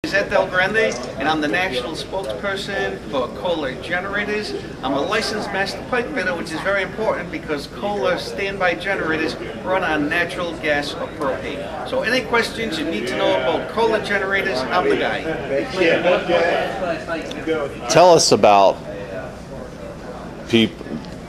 Is Ed Del Grande, and I'm the national spokesperson for Kohler Generators. I'm a licensed master pipe fitter, which is very important because Kohler Stand-by Generators run on natural gas or propane. So any questions you need to know about Kohler Generators, I'm the guy. Tell us about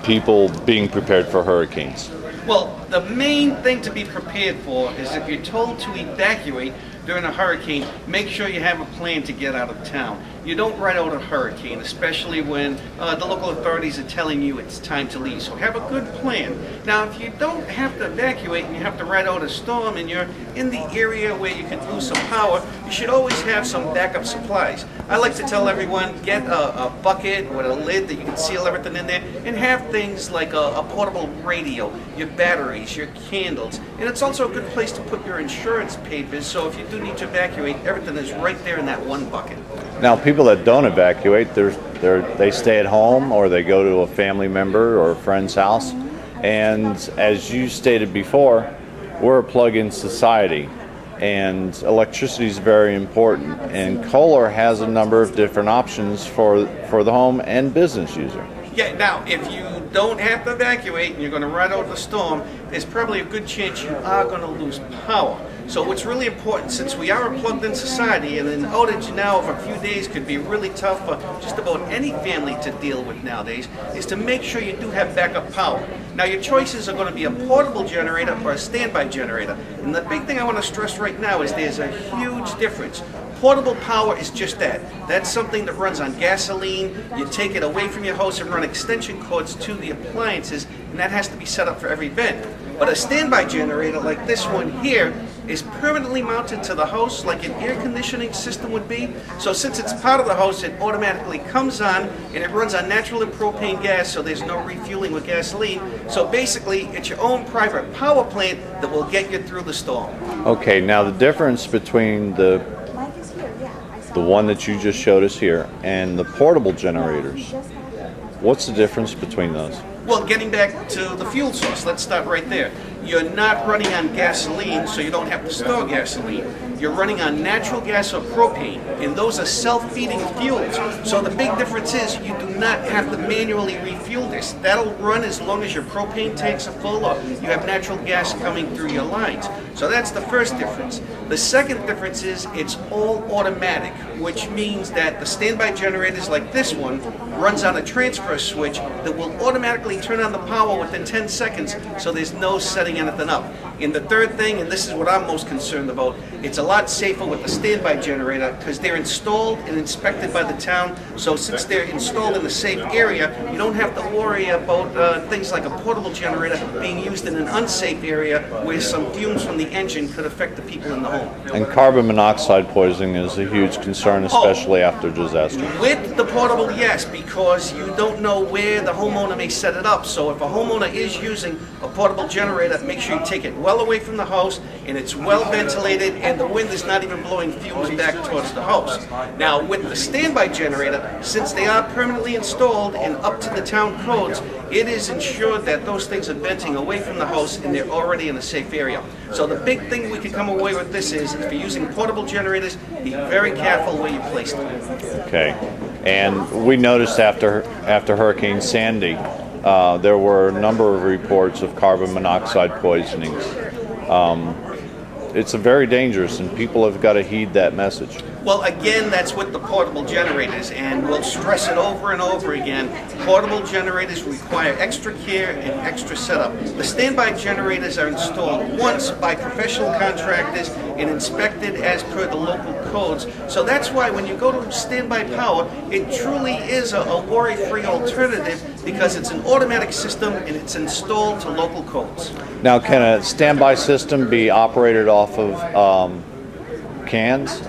people being prepared for hurricanes. Well, the main thing to be prepared for is if you're told to evacuate during a hurricane, make sure you have a plan to get out of town. You don't ride out a hurricane, especially when the local authorities are telling you it's time to leave. So have a good plan. Now, if you don't have to evacuate and you have to ride out a storm and you're in the area where you could lose some power, you should always have some backup supplies. I like to tell everyone, get a bucket with a lid that you can seal everything in there, and have things like a portable radio, your batteries, your candles. And it's also a good place to put your insurance papers, so if you do need to evacuate, everything is right there in that one bucket. Now, people that don't evacuate, they stay at home or they go to a family member or a friend's house. And as you stated before, we're a plug-in society, and electricity is very important. And Kohler has a number of different options for the home and business user. Yeah, now, if you don't have to evacuate and you're going to ride out the storm, there's probably a good chance you are going to lose power. So what's really important, since we are a plugged-in society, and an outage now of a few days could be really tough for just about any family to deal with nowadays, is to make sure you do have backup power. Now, your choices are going to be a portable generator or a standby generator. And the big thing I want to stress right now is there's a huge difference. Portable power is just that. That's something that runs on gasoline. You take it away from your house and run extension cords to the appliances, and that has to be set up for every vent. But a standby generator like this one here is permanently mounted to the house like an air conditioning system would be. So since it's part of the house, it automatically comes on, and it runs on natural and propane gas, so there's no refueling with gasoline. So basically, it's your own private power plant that will get you through the storm. Okay, now the difference between the one that you just showed us here and the portable generators, what's the difference between those? Well, getting back to the fuel source, let's start right there. You're not running on gasoline, so you don't have to store gasoline. You're running on natural gas or propane, and those are self-feeding fuels. So the big difference is you do not have to manually refuel this. That'll run as long as your propane tanks are full or you have natural gas coming through your lines. So that's the first difference. The second difference is it's all automatic, which means that the standby generators like this one runs on a transfer switch that will automatically turn on the power within 10 seconds, so there's no setting anything up. And the third thing, and this is what I'm most concerned about, it's a lot safer with the standby generator because they're installed and inspected by the town. So since they're installed in a safe area, you don't have to worry about things like a portable generator being used in an unsafe area where some fumes from the engine could affect the people in the home. And carbon monoxide poisoning is a huge concern, especially after disaster. With the portable, yes, because you don't know where the homeowner may set it up. So if a homeowner is using a portable generator, make sure you take it well away from the house, and it's well ventilated, and the wind is not even blowing fumes back towards the house. Now, with the standby generator, since they are permanently installed and up to the town codes, it is ensured that those things are venting away from the house and they're already in a safe area. So the big thing we can come away with this is, if you're using portable generators, be very careful where you place them. Okay, and we noticed after Hurricane Sandy, there were a number of reports of carbon monoxide poisonings. It's very dangerous, and people have got to heed that message. Well, again, that's with the portable generators, and we'll stress it over and over again. Portable generators require extra care and extra setup. The standby generators are installed once by professional contractors and inspected as per the local codes. So that's why when you go to standby power, it truly is a worry-free alternative because it's an automatic system and it's installed to local codes. Now, can a standby system be operated off of cans?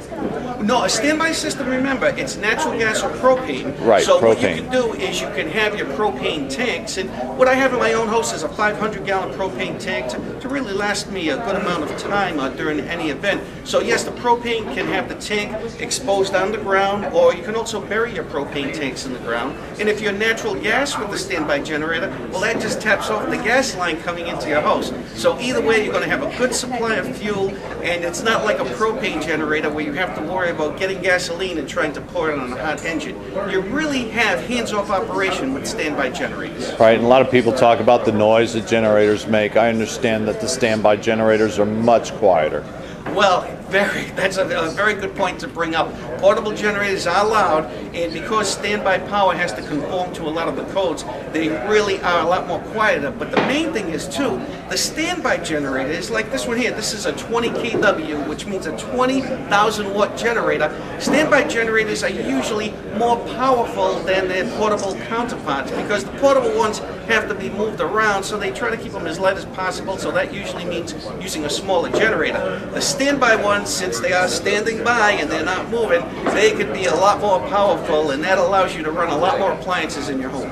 No, a standby system, remember, it's natural gas or propane. Right, so propane. What you can do is you can have your propane tanks, and what I have in my own house is a 500-gallon propane tank to really last me a good amount of time during any event. So yes, the propane can have the tank exposed on the ground, or you can also bury your propane tanks in the ground. And if you're natural gas with the standby generator, well, that just taps off the gas line coming into your house. So either way, you're going to have a good supply of fuel, and it's not like a propane generator where you have to worry about getting gasoline and trying to pour it on a hot engine. You really have hands-off operation with standby generators. Right, and a lot of people talk about the noise that generators make. I understand that the standby generators are much quieter. Well, that's a very good point to bring up. Portable generators are loud, and because standby power has to conform to a lot of the codes, they really are a lot more quieter. But the main thing is, too, the standby generators, like this one here, this is a 20 kW, which means a 20,000 watt generator. Standby generators are usually more powerful than their portable counterparts because the portable ones have to be moved around, so they try to keep them as light as possible, so that usually means using a smaller generator. The standby ones, since they are standing by and they're not moving, they could be a lot more powerful, and that allows you to run a lot more appliances in your home.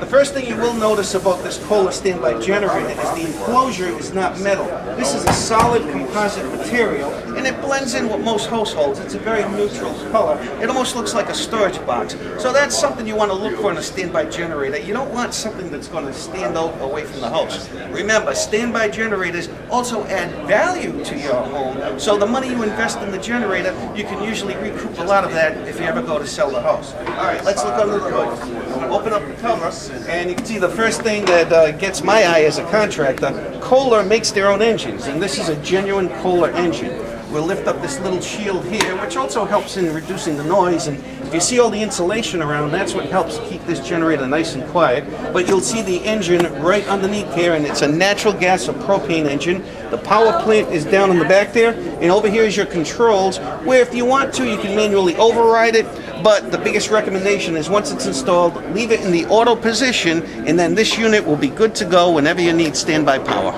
The first thing you will notice about this Kohler Standby Generator is the enclosure is not metal. This is a solid composite material, and it blends in with most households. It's a very neutral color. It almost looks like a storage box. So that's something you want to look for in a standby generator. You don't want something that's going to stand out away from the house. Remember, standby generators also add value to your home. So the money you invest in the generator, you can usually recoup a lot of that if you ever go to sell the house. All right, let's look under the hood. Open up the cover. And you can see the first thing that gets my eye as a contractor, Kohler makes their own engines, and this is a genuine Kohler engine. We'll lift up this little shield here, which also helps in reducing the noise, and if you see all the insulation around, that's what helps keep this generator nice and quiet. But you'll see the engine right underneath here, and it's a natural gas or propane engine. The power plant is down in the back there, and over here is your controls, where if you want to, you can manually override it. But the biggest recommendation is once it's installed, leave it in the auto position, and then this unit will be good to go whenever you need standby power.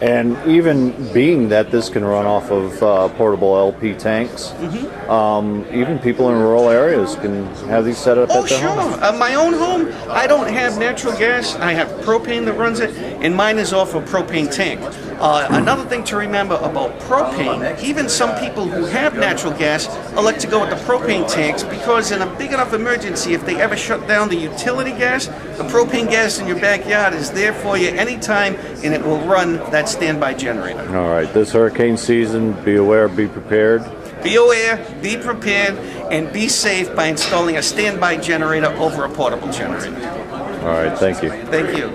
And even being that this can run off of portable LP tanks, even people in rural areas can have these set up at their home. My own home, I don't have natural gas. I have propane that runs it, and mine is off a propane tank. Another thing to remember about propane, even some people who have natural gas elect to go with the propane tanks because in a big enough emergency, if they ever shut down the utility gas, the propane gas in your backyard is there for you anytime, and it will run that standby generator. All right, this hurricane season, be aware, be prepared. Be aware, be prepared, and be safe by installing a standby generator over a portable generator. All right, thank you. Thank you.